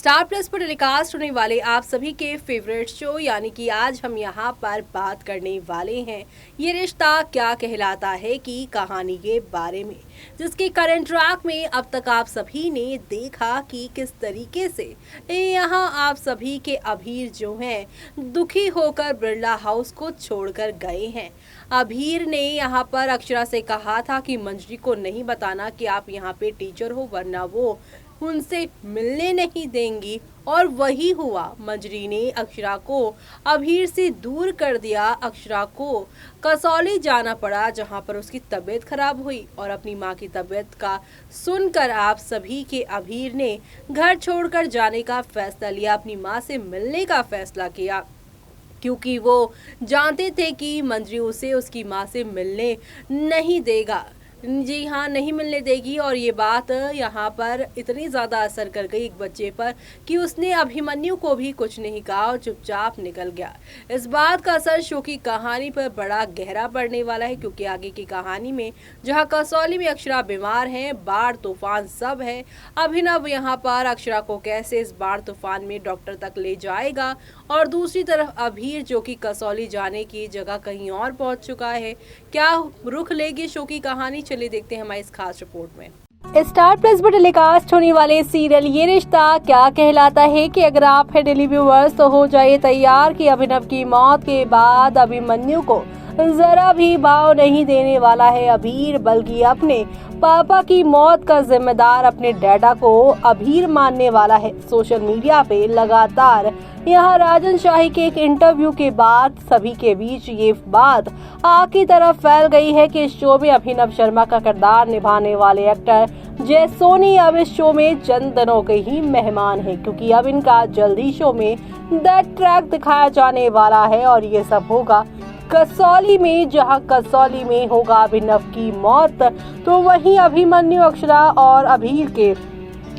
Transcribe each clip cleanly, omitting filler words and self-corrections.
Star plus पर telecast होने वाले आप सभी के फेवरेट शो यानी कि आज हम यहाँ पर बात करने वाले हैं ये रिश्ता क्या कहलाता है की कहानी के बारे में, जिसके करंट ट्रैक में अब तक आप सभी ने देखा कि किस तरीके से यहाँ आप सभी के अभीर जो हैं दुखी होकर बिरला हाउस को छोड़कर गए हैं। अभीर ने यहाँ पर अक्षरा से कहा था कि मंजरी को नहीं बताना कि आप यहाँ पे टीचर हो, वरना वो उनसे मिलने नहीं देंगी, और वही हुआ। मंजरी ने अक्षरा को अभीर से दूर कर दिया। अक्षरा को कसौली जाना पड़ा, जहां पर उसकी तबीयत खराब हुई, और अपनी मां की तबीयत का सुनकर आप सभी के अभीर ने घर छोड़कर जाने का फैसला लिया, अपनी मां से मिलने का फैसला किया, क्योंकि वो जानते थे कि मंजरी उसे उसकी मां से मिलने नहीं देगा। जी हाँ, नहीं मिलने देगी। और ये बात यहाँ पर इतनी ज़्यादा असर कर गई एक बच्चे पर कि उसने अभिमन्यु को भी कुछ नहीं कहा और चुपचाप निकल गया। इस बात का असर शो की कहानी पर बड़ा गहरा पड़ने वाला है, क्योंकि आगे की कहानी में जहाँ कसौली में अक्षरा बीमार है, बाढ़ तूफान सब है, अभिनव यहाँ पर अक्षरा को कैसे इस बाढ़ तूफान में डॉक्टर तक ले जाएगा, और दूसरी तरफ अभीर जो कि कसौली जाने की जगह कहीं और पहुंच चुका है। क्या रुख लेगी शो की कहानी, चलिए देखते हैं हमारी इस खास रिपोर्ट में। स्टार प्लस पर टेलीकास्ट होने वाले सीरियल ये रिश्ता क्या कहलाता है कि अगर आप है डेली व्यूअर्स तो हो जाइए तैयार कि अभिनव की मौत के बाद अभिमन्यु को जरा भी भाव नहीं देने वाला है अभीर, बल्कि अपने पापा की मौत का जिम्मेदार अपने डैडा को अभीर मानने वाला है। सोशल मीडिया पे लगातार यहाँ राजन शाही के एक इंटरव्यू के बाद सभी के बीच ये बात आग की तरफ फैल गई है कि इस शो में अभिनव शर्मा का किरदार निभाने वाले एक्टर जय सोनी अब इस शो में चंद दिनों के ही मेहमान है, क्योंकि अब इनका जल्दी शो में दैट ट्रैक दिखाया जाने वाला है, और ये सब होगा कसौली में। जहां कसौली में होगा अभिनव की मौत, तो वहीं अभिमन्यु, अक्षरा और अभीर के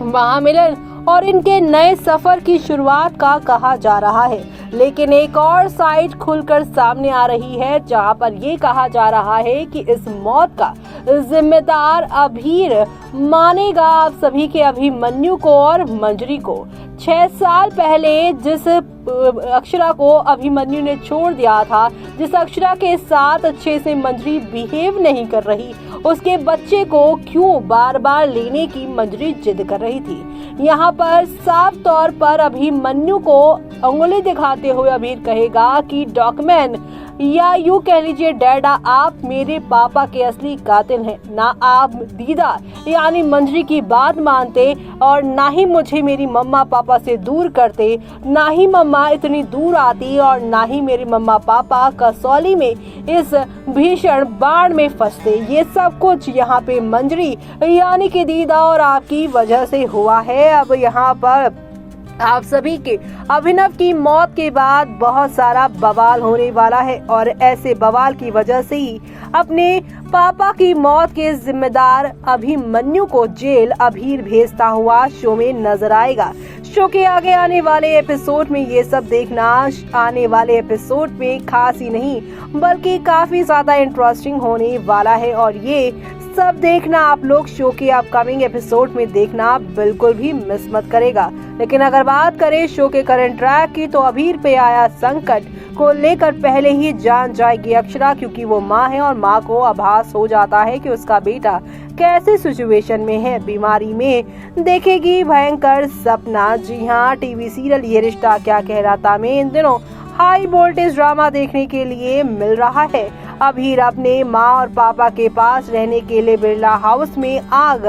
महामिलन और इनके नए सफर की शुरुआत का कहा जा रहा है। लेकिन एक और साइड खुलकर सामने आ रही है, जहां पर ये कहा जा रहा है कि इस मौत का जिम्मेदार अभीर मानेगा आप सभी के अभिमन्यु को और मंजरी को। 6 साल पहले जिस अक्षरा को अभिमन्यु ने छोड़ दिया था, जिस अक्षरा के साथ अच्छे से मंजरी बिहेव नहीं कर रही, उसके बच्चे को क्यों बार बार लेने की मंजरी जिद कर रही थी। यहाँ पर साफ तौर पर अभिमन्यु को उंगली दिखाते हुए अभीर कहेगा कि डॉक्यूमेंट या यूं कह लीजिए डैडा, आप मेरे पापा के असली कातिल हैं। ना आप दीदा यानी मंजरी की बात मानते, और ना ही मुझे मेरी मम्मा पापा से दूर करते, ना ही मम्मा इतनी दूर आती, और ना ही मेरे मम्मा पापा कसौली में इस भीषण बाढ़ में फंसते। ये सब कुछ यहाँ पे मंजरी यानी कि दीदा और आपकी वजह से हुआ है। अब यहाँ पर आप सभी के अभिनव की मौत के बाद बहुत सारा बवाल होने वाला है, और ऐसे बवाल की वजह से ही अपने पापा की मौत के जिम्मेदार अभिमन्यु को जेल अभीर भेजता हुआ शो में नजर आएगा। शो के आगे आने वाले एपिसोड में ये सब देखना आने वाले एपिसोड में खास ही नहीं बल्कि काफी ज्यादा इंटरेस्टिंग होने वाला है, और ये सब देखना आप लोग शो के अपकमिंग एपिसोड में देखना बिल्कुल भी मिस मत करेगा। लेकिन अगर बात करें शो के करंट ट्रैक की, तो अभीर पे आया संकट को लेकर पहले ही जान जाएगी अक्षरा, क्योंकि वो माँ है और माँ को आभास हो जाता है कि उसका बेटा कैसे सिचुएशन में है, बीमारी में देखेगी भयंकर सपना। जी हाँ, टीवी सीरियल ये रिश्ता क्या कहलाता में इन दिनों हाई वोल्टेज ड्रामा देखने के लिए मिल रहा है। अभीर अपने माँ और पापा के पास रहने के लिए बिरला हाउस में आग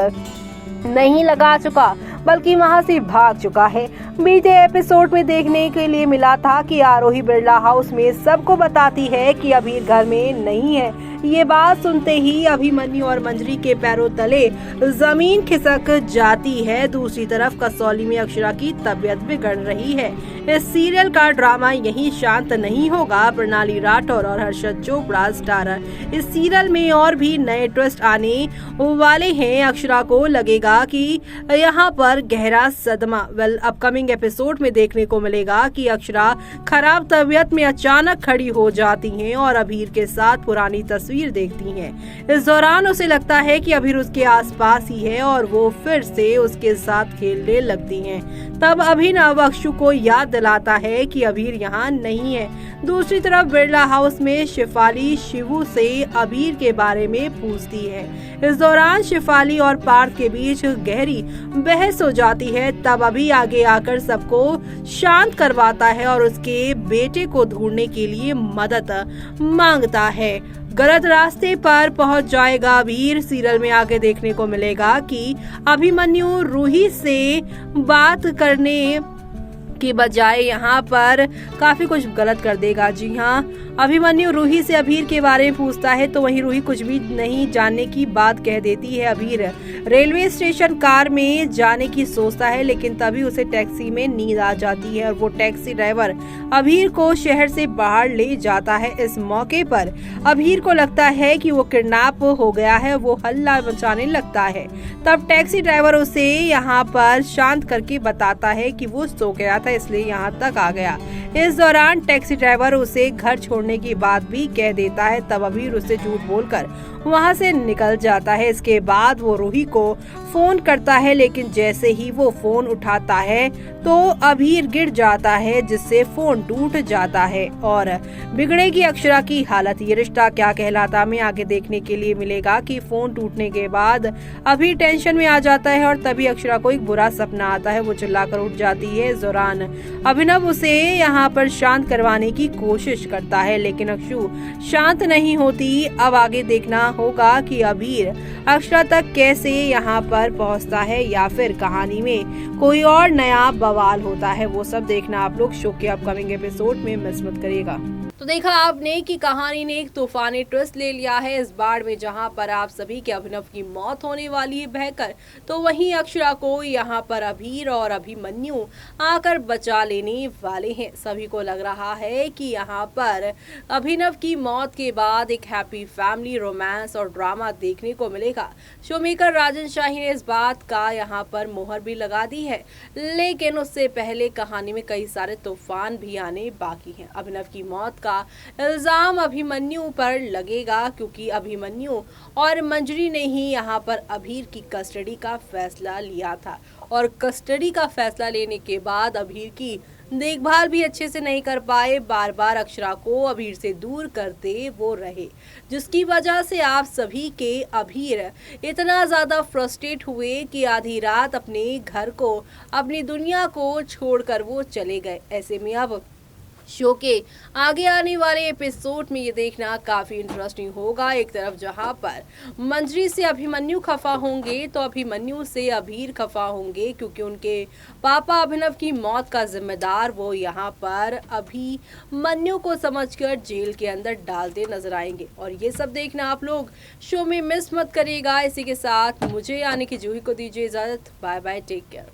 नहीं लगा चुका, बल्कि वहां से भाग चुका है। बीते एपिसोड में देखने के लिए मिला था कि आरोही बिरला हाउस में सबको बताती है कि अभीर घर में नहीं है। ये बात सुनते ही अभिमन्यु और मंजरी के पैरों तले जमीन खिसक जाती है। दूसरी तरफ कसौली में अक्षरा की तबीयत बिगड़ रही है। इस सीरियल का ड्रामा यहीं शांत नहीं होगा। प्रणाली राठौर और हर्षद चोपड़ा स्टारर इस सीरियल में और भी नए ट्विस्ट आने वाले हैं। अक्षरा को लगेगा कि यहाँ पर गहरा सदमा अपकमिंग एपिसोड में देखने को मिलेगा कि अक्षरा खराब तबीयत में अचानक खड़ी हो जाती हैं और अभीर के साथ पुरानी तस्वीर तस्वीर देखती हैं। इस दौरान उसे लगता है कि अभीर उसके आसपास ही है और वो फिर से उसके साथ खेलने लगती हैं। तब अभिनव अक्षु को याद दिलाता है कि अभीर यहाँ नहीं है। दूसरी तरफ बिरला हाउस में शिफाली शिवू से अभीर के बारे में पूछती है। इस दौरान शिफाली और पार्थ के बीच गहरी बहस हो जाती है। तब अभी आगे आकर सबको शांत करवाता है और उसके बेटे को ढूंढने के लिए मदद मांगता है। गलत रास्ते पर पहुंच जाएगा अभीर। सीरियल में आगे देखने को मिलेगा कि अभिमन्यु रूही से बात करने की बजाय यहाँ पर काफी कुछ गलत कर देगा। जी हाँ, अभिमन्यु रूही से अभीर के बारे में पूछता है तो वहीं रूही कुछ भी नहीं जानने की बात कह देती है। अभीर रेलवे स्टेशन कार में जाने की सोचता है, लेकिन तभी उसे टैक्सी में नींद आ जाती है और वो टैक्सी ड्राइवर अभीर को शहर से बाहर ले जाता है। इस मौके पर अभीर को लगता है कि वो किडनैप हो गया है। वो हल्ला मचाने लगता है। तब टैक्सी ड्राइवर उसे यहाँ पर शांत करके बताता है कि वो सो गया था, इसलिए यहाँ तक आ गया। इस दौरान टैक्सी ड्राइवर उसे घर छोड़ने की बात भी कह देता है। तब अभीर उससे झूठ बोलकर वहां से निकल जाता है। इसके बाद वो रूही को फोन करता है, लेकिन जैसे ही वो फोन उठाता है तो अभीर गिर जाता है, जिससे फोन टूट जाता है और बिगड़ेगी अक्षरा की हालत। ये रिश्ता क्या कहलाता में आगे देखने के लिए मिलेगा कि फोन टूटने के बाद अभीर टेंशन में आ जाता है और तभी अक्षरा को एक बुरा सपना आता है। वो चिल्लाकर उठ जाती है। इस दौरान अभिनव उसे यहाँ पर शांत करवाने की कोशिश करता है, लेकिन अक्षु शांत नहीं होती। अब आगे देखना होगा कि अभीर अक्षरा तक कैसे यहाँ पर पहुँचता है या फिर कहानी में कोई और नया बवाल होता है। वो सब देखना आप लोग शो के अपकमिंग एपिसोड में मिस मत करिएगा। तो देखा आपने कि कहानी ने एक तूफानी ट्विस्ट ले लिया है इस बार में, जहां पर आप सभी के अभिनव की मौत होने वाली है बहकर, तो वहीं अक्षरा को यहां पर अभीर और अभिमन्यु आकर बचा लेने वाले हैं। सभी को लग रहा है कि यहां पर अभिनव की मौत के बाद एक हैप्पी फैमिली रोमांस और ड्रामा देखने को मिलेगा। शो मेकर राजन शाही ने इस बात का यहाँ पर मोहर भी लगा दी है, लेकिन उससे पहले कहानी में कई सारे तूफान भी आने बाकी हैं। अभिनव की मौत का इल्जाम अभिमन्यु पर लगेगा, क्योंकि अभिमन्यु और मंजरी ने ही यहाँ पर अभीर की कस्टडी का फैसला लिया था और कस्टडी का फैसला लेने के बाद अभीर की देखभाल भी अच्छे से नहीं कर पाए। बार बार अक्षरा को अभीर से दूर करते वो रहे, जिसकी वजह से आप सभी के अभीर इतना ज्यादा फ्रस्ट्रेट हुए कि आधी रात अपने घर को, अपनी दुनिया को छोड़कर वो चले गए। ऐसे में अब शो के आगे आने वाले एपिसोड में ये देखना काफी इंटरेस्टिंग होगा। एक तरफ जहां पर मंजरी से अभिमन्यु खफा होंगे तो अभिमन्यु से अभीर खफा होंगे, क्योंकि उनके पापा अभिनव की मौत का जिम्मेदार वो यहां पर अभिमन्यु को समझकर जेल के अंदर डालते नजर आएंगे। और ये सब देखना आप लोग शो में मिस मत करिएगा। इसी के साथ मुझे यानी कि जूही को दीजिए इजाजत। Bye bye, take care.